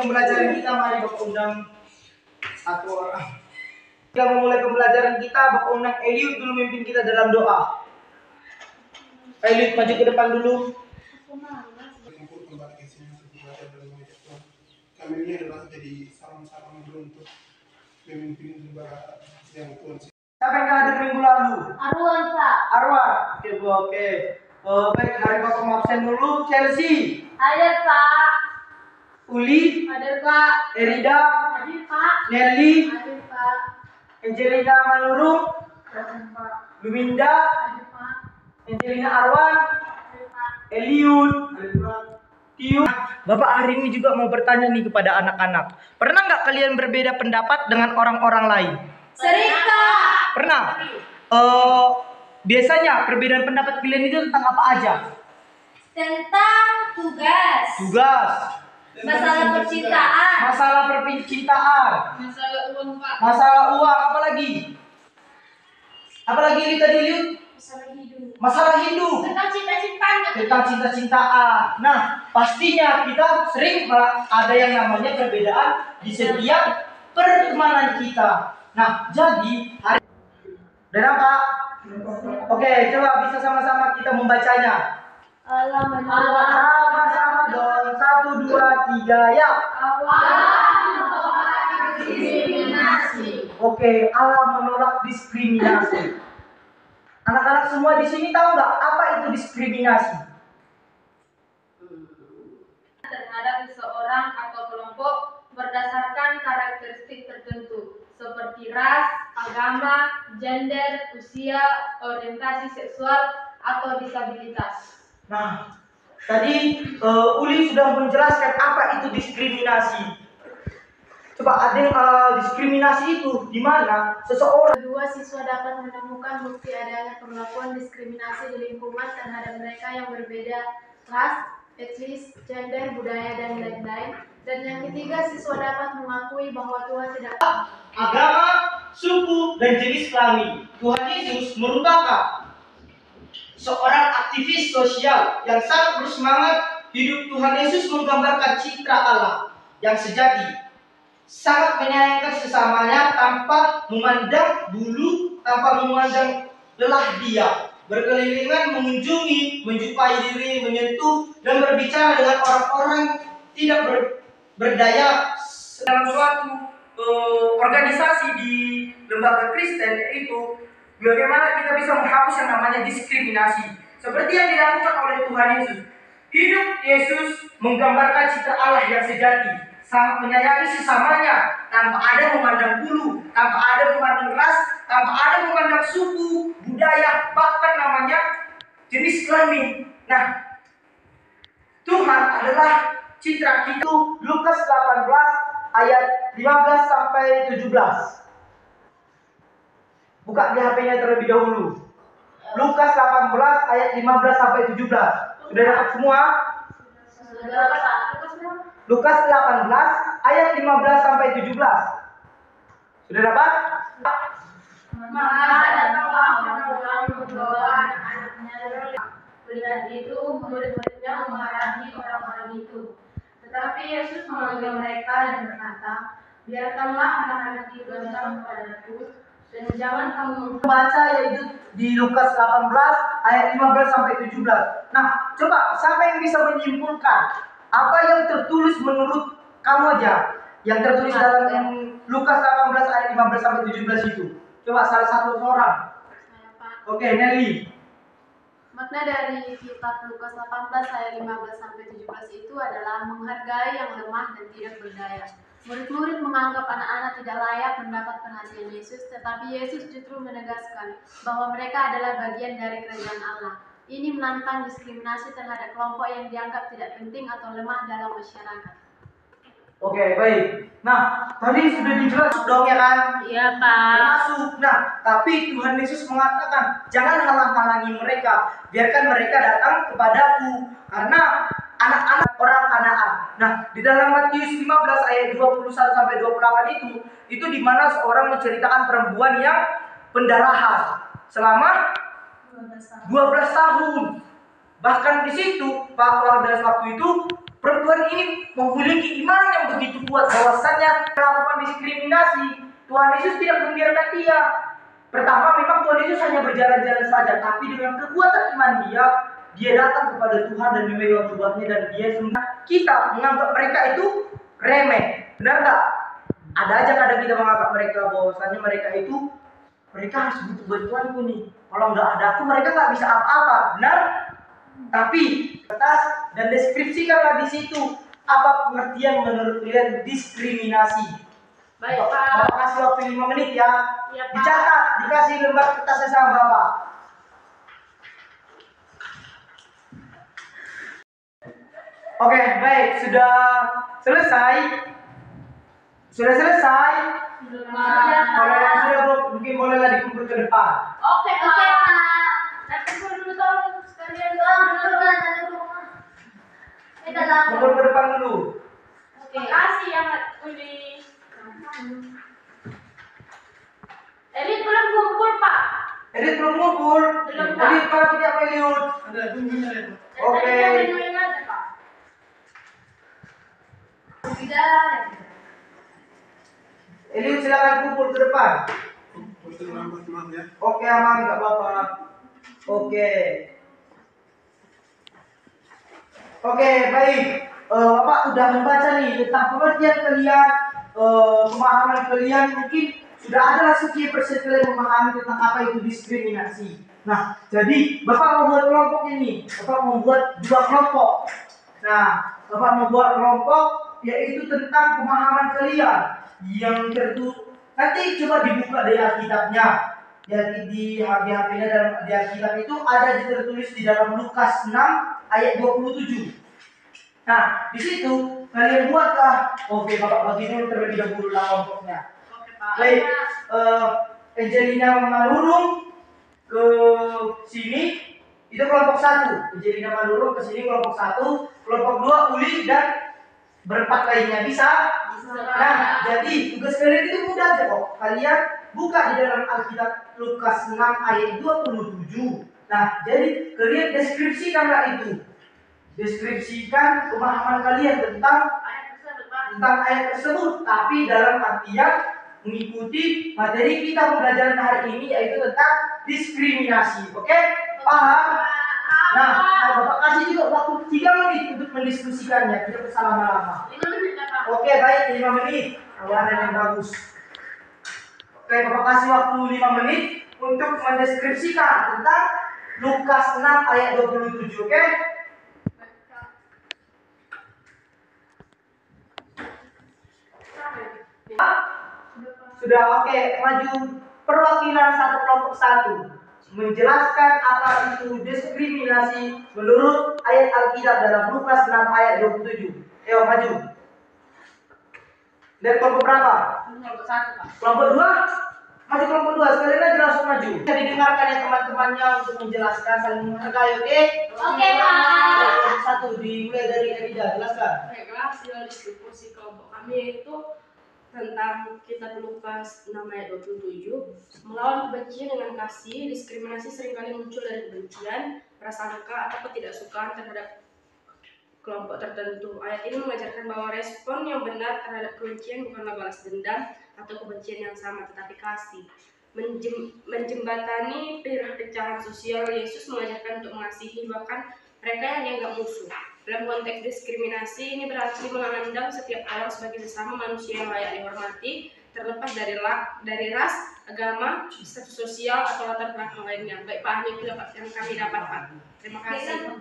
pembelajaran kita, mari Bapak undang satu orang. Kita memulai pembelajaran kita, Bapak undang Eliud dulu memimpin kita dalam doa. Eliud maju ke depan dulu. Kami ini adalah jadi sarang-sarang untuk memimpin ibadah yang Tuhan. Siapa yang hadir minggu lalu? Arwan, Pak. Arwan. Oke, Bu. Oke. Baik, hari Bapak mau absen dulu. Chelsea. Hadir, Pak. Uli. Hadir, Pak. Erida. Hadir, Pak. Nelly. Hadir, Pak. Angelina Manurung. Hadir, Pak. Luminda. Hadir, Pak. Angelina Arwan. Hadir, Pak. Eliud. Tio. Bapak hari ini juga mau bertanya nih kepada anak-anak. Pernah nggak kalian berbeda pendapat dengan orang-orang lain? Sering, Pak. Pernah. Biasanya perbedaan pendapat kalian itu tentang apa aja? Tentang tugas. Tugas. Masalah percintaan. Masalah percintaan. Masalah uang, Pak. Masalah uang. Apa lagi? Apa lagi ini tadi, Liut? Masalah hidup. Masalah hidup. Tentang cinta-cintaan. Tentang cinta-cintaan. Nah, pastinya kita sering ada yang namanya perbedaan di setiap pertemanan kita. Nah, jadi hari dan Pak. Oke, coba bisa sama-sama kita membacanya. Sama-sama dong. 1, 2, 3, ya. Diskriminasi. Oke, Allah menolak diskriminasi. Anak-anak semua di sini tahu nggak apa itu diskriminasi? Terhadap seseorang atau kelompok berdasarkan karakteristik tertentu seperti ras, agama, gender, usia, orientasi seksual, atau disabilitas. Nah, tadi Uli sudah menjelaskan apa itu diskriminasi. Coba ada diskriminasi itu di mana seseorang. Kedua, siswa dapat menemukan bukti adanya perlakuan diskriminasi di lingkungan terhadap mereka yang berbeda ras, etnis, gender, budaya, dan lain-lain. Dan yang ketiga, siswa dapat mengakui bahwa Tuhan tidak Agama, suku, dan jenis kelamin. Tuhan Yesus merupakan seorang aktivis sosial yang sangat bersemangat. Hidup Tuhan Yesus menggambarkan citra Allah yang sejati, sangat menyayangkan sesamanya tanpa memandang bulu, tanpa memandang lelah dia. Berkelilingan mengunjungi, menjumpai diri, menyentuh, dan berbicara dengan orang-orang tidak berdaya dalam suatu organisasi di lembaga Kristen, yaitu bagaimana kita bisa menghapus yang namanya diskriminasi seperti yang dilakukan oleh Tuhan Yesus. Hidup Yesus menggambarkan citra Allah yang sejati, sangat menyayangi sesamanya tanpa ada memandang bulu, tanpa ada memandang ras, tanpa ada memandang suku, budaya, bahkan namanya jenis kelamin. Nah, Tuhan adalah citra kita. Lukas 18 ayat 15 sampai 17. Buka di HP-nya terlebih dahulu. Lukas 18 ayat 15 sampai 17. Sudah dapat semua? Lukas 18 ayat 15 sampai 17. Sudah dapat? Maka datanglah orang membawa anak-anaknya. Melihat itu, murid-muridnya memarahi orang-orang itu. Tetapi Yesus memanggil mereka dan berkata, biarkanlah anak-anak itu datang kepadaku, dan jangan kamu Baca yaitu di Lukas 18 ayat 15 sampai 17. Nah, coba siapa yang bisa menyimpulkan apa yang tertulis menurut kamu aja? Yang tertulis dalam Lukas 18 ayat 15 sampai 17 itu. Coba salah satu orang. Oke, Nelly. Makna dari kitab Lukas 18 ayat 15 sampai 17 itu adalah menghargai yang lemah dan tidak berdaya. Murid-murid menganggap anak-anak tidak layak mendapat perhatian Yesus, tetapi Yesus justru menegaskan bahwa mereka adalah bagian dari kerajaan Allah. Ini menantang diskriminasi terhadap kelompok yang dianggap tidak penting atau lemah dalam masyarakat. Oke, baik. Nah, tadi sudah dijelaskan dong ya kan? Iya, Pak. Termasuk. Nah, tapi Tuhan Yesus mengatakan, jangan halang-halangi mereka, biarkan mereka datang kepadaku, karena anak-anak orang Kanaan. Nah, di dalam Matius 15 ayat 21 sampai 28 itu di mana seorang menceritakan perempuan yang pendarahan selama 12 tahun. Bahkan di situ pada waktu itu Perempuan ini memiliki iman yang begitu kuat bahwasannya melakukan diskriminasi. Tuhan Yesus tidak membiarkan dia. Pertama, memang Tuhan Yesus hanya berjalan-jalan saja, tapi dengan kekuatan iman dia datang kepada Tuhan dan memegang jubahnya, dan dia sebenarnya kita menganggap mereka itu remeh. Benar tak? Ada aja kadang kita menganggap mereka bahwasannya mereka harus butuh bantuanku nih. Kalau nggak ada aku, mereka nggak bisa apa-apa. Benar? Tapi atas dan deskripsikanlah di situ apa pengertian menurut kalian diskriminasi. Baik, Pak. Bapak kasih waktu 5 menit ya. Iya, Pak. Dicatat, dikasih lembar kertasnya sama Bapak. Oke, baik, sudah selesai. Sudah selesai. Kalau yang sudah mungkin bolehlah dikumpul ke depan. Oke, Pak. Nanti dulu tolong sekalian Kumpul ke depan dulu. Terima kasih ya, Mak Uli. Elit belum kumpul, Pak. Edit belum kumpul. Belum, Pak. Edit kalau tidak melihat. Ada tunggunya itu. Oke. Main-main aja, Pak. Tidak. Edit silakan kumpul ke depan. Betul nampak teman ya. Oke, aman nggak apa-apa. Oke. Oke, baik. Bapak udah membaca nih tentang pengertian kalian, pemahaman kalian, mungkin sudah ada lah sekian persen kalian memahami tentang apa itu diskriminasi. Nah, jadi Bapak mau buat kelompok ini. Bapak mau buat 2 kelompok. Nah, Bapak mau buat kelompok yaitu tentang pemahaman kalian yang nanti coba dibuka dari Alkitabnya. Di HP-nya dalam di Alkitab itu ada tertulis di dalam Lukas 6 ayat 27. Nah, di situ kalian buatlah. Oke, Bapak bagi dulu terlebih dahulu lah kelompoknya. Oke, Pak. Baik, Angelina Manurung ke sini itu kelompok 1. Angelina Manurung ke sini kelompok 1, kelompok 2 Uli dan berempat lainnya bisa. Nah, jadi tugas kalian itu mudah aja kok. Kalian buka di dalam Alkitab Lukas 6 ayat 27. Nah, jadi kalian deskripsikanlah itu. Deskripsikan pemahaman kalian tentang ayat tersebut, tapi dalam artian mengikuti materi kita pembelajaran hari ini yaitu tentang diskriminasi. Oke? Paham? Nah, Bapak kasih juga waktu 3 menit untuk mendiskusikannya, tidak usah lama-lama. 5 menit ya, Pak. Oke, baik, 5 menit. Awalan yang bagus. Oke, Bapak kasih waktu 5 menit untuk mendeskripsikan tentang Lukas 6 ayat 27, oke? Sudah, oke, maju perwakilan satu kelompok 1 menjelaskan apa itu diskriminasi menurut ayat Alkitab dalam Lukas 6 ayat 27. Ayo maju. Dari kelompok berapa? Kelompok 1, Pak. Kelompok 2? Maju kelompok 2, sekalian aja langsung maju. Bisa didengarkan ya teman-temannya untuk menjelaskan saling menghargai, oke? Oke, Pak. Kelompok 1 dimulai dari Elida, jelaskan. Baiklah, hasil diskusi kelompok kami yaitu tentang kitab Lukas 6 ayat 27. Melawan kebencian dengan kasih, diskriminasi seringkali muncul dari kebencian, prasangka atau ketidaksukaan terhadap kelompok tertentu. Ayat ini mengajarkan bahwa respon yang benar terhadap kebencian bukanlah balas dendam atau kebencian yang sama, tetapi kasih. Menjembatani perpecahan sosial, Yesus mengajarkan untuk mengasihi bahkan mereka yang dianggap musuh. Dalam konteks diskriminasi, ini berarti memandang setiap orang sebagai sesama manusia yang layak dihormati, terlepas dari ras, agama, status sosial, atau latar belakang lainnya. Baik Pak, hanya itu yang kami dapat, Pak. Terima kasih.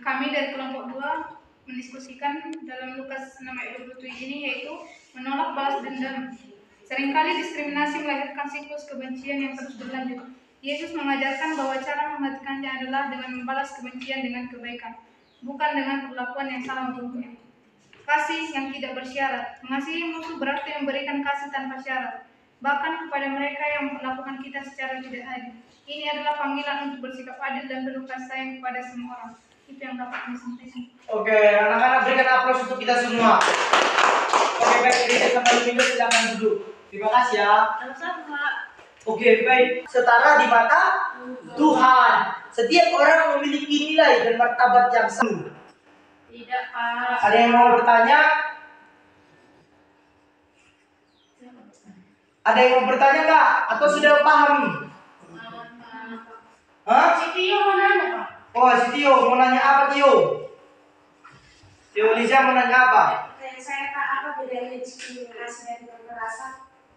Kami dari kelompok 2 mendiskusikan dalam Lukas 6 ayat 27 ini yaitu menolak balas dendam. Seringkali diskriminasi melahirkan siklus kebencian yang terus berlanjut. Yesus mengajarkan bahwa cara mematikannya adalah dengan membalas kebencian dengan kebaikan, bukan dengan perlakuan yang salah untuknya. Kasih yang tidak bersyarat. Mengasihi musuh berarti memberikan kasih tanpa syarat, bahkan kepada mereka yang memperlakukan kita secara tidak adil. Ini adalah panggilan untuk bersikap adil dan penuh kasih sayang kepada semua orang. Itu yang dapat kami sampaikan. Oke, anak-anak berikan aplaus untuk kita semua. Oke, baik, Elida sama Lumindo silakan duduk. Terima kasih ya. Sama-sama, Pak. Oke, baik. Setara di mata Tuhan. Setiap orang memiliki nilai dan martabat yang sama. Tidak, Pak. Ada yang mau bertanya? Ada yang mau bertanya nggak? Atau sudah paham? Hah? Si Tio mau nanya, Pak. Oh, si Tio mau nanya apa, Tio? Tio Liza mau nanya apa? Saya Pak, apa bedanya diskriminasi dan kekerasan?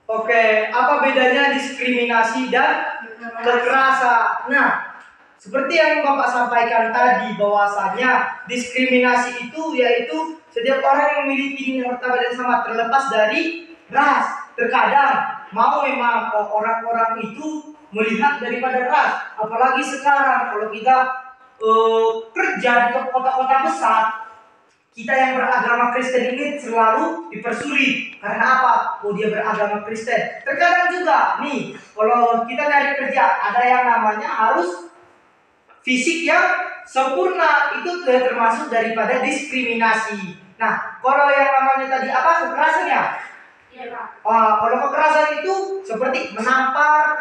Oke, apa bedanya diskriminasi dan kekerasan? Nah, seperti yang Bapak sampaikan tadi bahwasanya diskriminasi itu yaitu setiap orang yang memiliki martabat yang sama terlepas dari ras. Terkadang mau memang orang-orang itu melihat daripada ras, apalagi sekarang kalau kita kerja di kota-kota besar, kita yang beragama Kristen ini selalu dipersulit. Karena apa? Oh, dia beragama Kristen. Terkadang juga nih, kalau kita cari kerja ada yang namanya harus fisik yang sempurna, itu termasuk daripada diskriminasi. Nah, kalau yang namanya tadi apa, kekerasan ya? Iya Pak. Kalau kekerasan itu seperti menampar,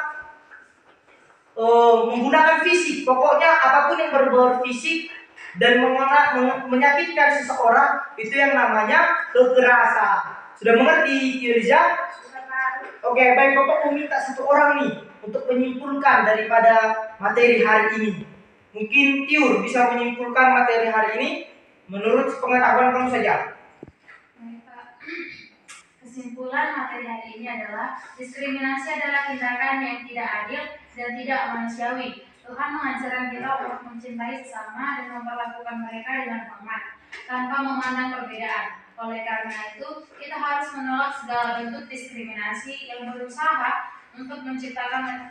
menggunakan fisik, pokoknya apapun yang berbau fisik dan menyakitkan seseorang, itu yang namanya kekerasan. Sudah mengerti, Yuriza? Oke, baik, Bapak meminta satu orang nih untuk menyimpulkan daripada materi hari ini. Mungkin Tiur bisa menyimpulkan materi hari ini menurut pengetahuan kamu saja. Baik, Pak. Kesimpulan materi hari ini adalah diskriminasi adalah tindakan yang tidak adil dan tidak manusiawi. Tuhan mengajarkan kita untuk mencintai sesama dan memperlakukan mereka dengan hormat tanpa memandang perbedaan. Oleh karena itu, kita harus menolak segala bentuk diskriminasi yang berusaha untuk menciptakan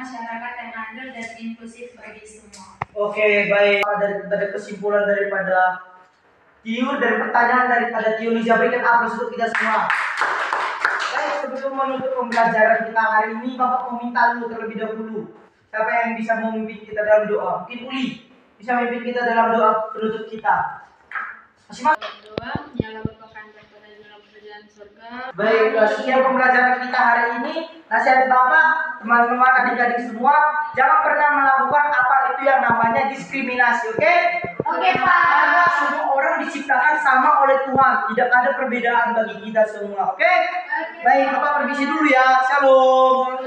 masyarakat yang adil dan inklusif bagi semua. Oke, baik. Dari kesimpulan daripada Tiur dan pertanyaan daripada Tiur Liza, berikan aplaus untuk kita semua. Baik, sebelum menutup pembelajaran kita hari ini, Bapak meminta dulu terlebih dahulu. Siapa yang bisa memimpin kita dalam doa? Mungkin Uli bisa memimpin kita dalam doa penutup kita. Doa, nyala Bapa kami pada dalam kerajaan surga. Baik, sekian pembelajaran kita hari ini. Nasihat Bapak, teman-teman, adik-adik semua, jangan pernah melakukan apa itu yang namanya diskriminasi, oke? Oke, Pak. Karena semua orang diciptakan sama oleh Tuhan, tidak ada perbedaan bagi kita semua, oke? Baik, Bapak permisi dulu ya. Shalom.